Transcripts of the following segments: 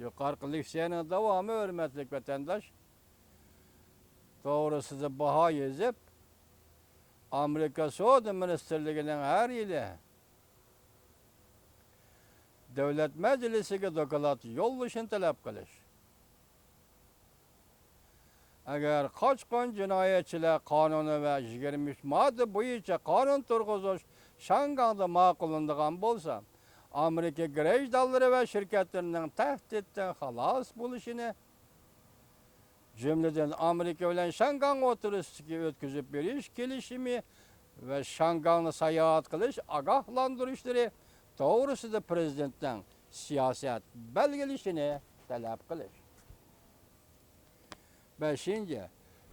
Yukarı lisenin devamı hürmetlik vatandaş. Doğrusu da baha yazıp Amerika Savunma Ministerliği'nin her yılı Devlet Meclisi'ne dokalat yollaşın talep kılış. Eğer kaçkan cinayetçiler kanunu ve 20 madde boyunca kanun turguzuş Şanganda makulunduğun bolsa, Amerika grejdalları ve şirketlerinin tehditten halas buluşunu, cümleden Amerika ile Şangan oturuşu ötküzüp bir iş gelişimi ve Şangan'ı seyahat kılış agahlandırışları doğrusu da prezidentten siyaset belgelişini talep kılış. Beşinci,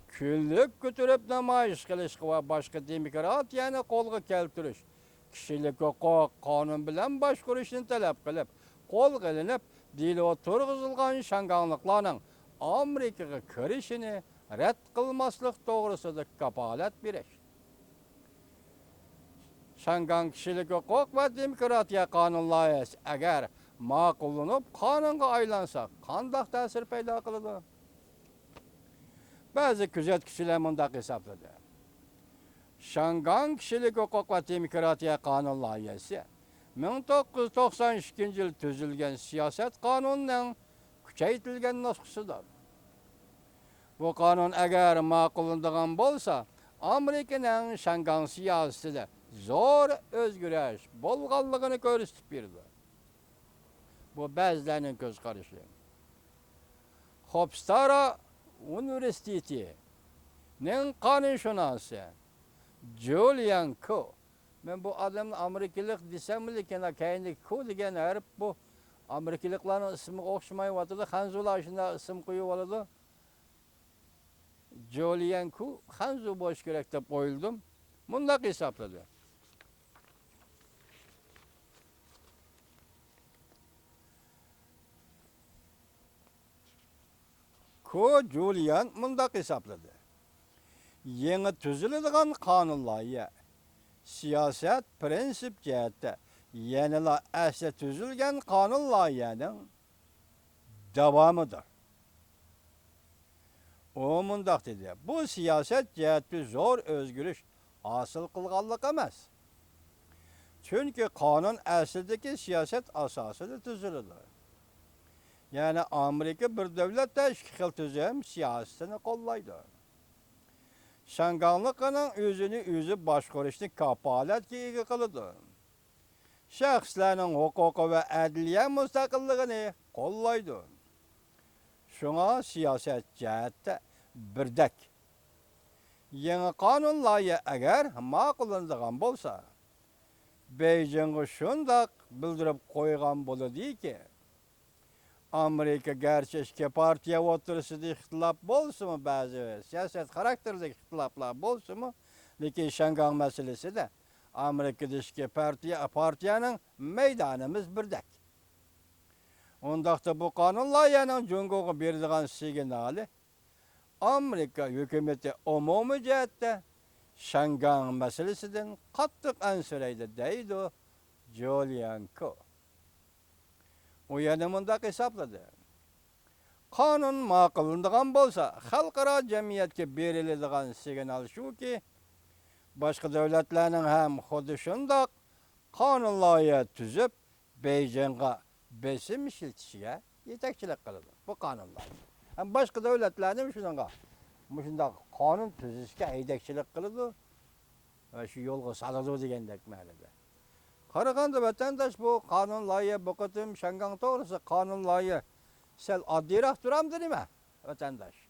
küllük götürüp namayiş kılış ve başka demokrat yani kolga keltiriş. Kişilik hukuk kanun bilen başkuruşunu talep kılıp, kol gelinip, dili oturguzulgan şanganlıklarının Amerika'ya kirişini red kılmaslık doğrusu da kapalet biriş. Şangan kişilik hukuk ve demokratiya kanunları eğer makullanıp kanunga aylansa, kandak tesir peyda kılıdı. Bazı küzet kişiler mundaq hesapladı. Şangan kişilik hukuk ve demokratiya kanun layihesi 1992 yıl tüzülgen siyaset kanununun küçeytilgen nüshasıdır. Bu kanun eğer makullandıgan bolsa, Amerika'nın Şangan siyasetinde zor özgürlüş bolganlığını görüstüp birdi. Bu bazılarının göz karışı. Hofstra Üniversitesi'nin kanunşünası Julian Ko. Ben bu adamın Amerikalık desem bile kendi Ko degen herif bu Amerikalıkların ismi okşamay vatıdı. Hanzula aşında isim koyu valadı. Julian Ko, Hanzu boş gerek de koyuldum. Bundak hesapladı. Ko Julian bundak hesapladı. Yeni tüzülüdügan kanunlayı siyaset prensip cihette yenila esle tüzülgen kanunlayının devamıdır. O mundak dedi. Bu siyaset cihette zor özgürlüş asıl kılganlık emas. Çünkü kanun esildeki siyaset asasıdır tüzülüdür. Yani Amerika bir devlet teşkil tüzüm siyasetini kollaydı. Şanganlıkının özünü başkuruşunu kapalet ki kılıdı. Şahsların hukuku ve adliye müstakillığını kollaydı. Şuna siyaset cihette birdek. Yeni kanunlayı eğer makullandıgan bolsa, Beijing'e şundak bildirip koygan boludu ki, Amerika gerçeşke partiya oturusunda ihtilaf bolsa mı bazı siyaset karakterde ihtilaflar bolsa mı? Lekin Şangan meselesi de Amerika'daki partiyanın meydanımız birdek. Ondaqda bu kanunlayının Cungo'ya berdiğin signali Amerika hükümeti umumi cihette Şangan meselesinden kattık ansöreydi deydi Julian Ko. O yanımında hesapladı. Kanun makullandıgan bolsa, halkara cemiyetke berildiğin signal şu ki, başka devletlerinin hem hudu şundak kanunlayı tüzüp Beijing'e besim işletişiye yetekçilik kılıdı. Bu kanunlar. Hem başka devletlerinin şundak kanun tüzüşke yetekçilik kılıdı ve şu yolga saladı degendek məlede. Qaraganda vatandaş bu kanun layığı bu kadın Şangan doğrusu kanun layığı sel addirak duramdır değil mi vatandaş?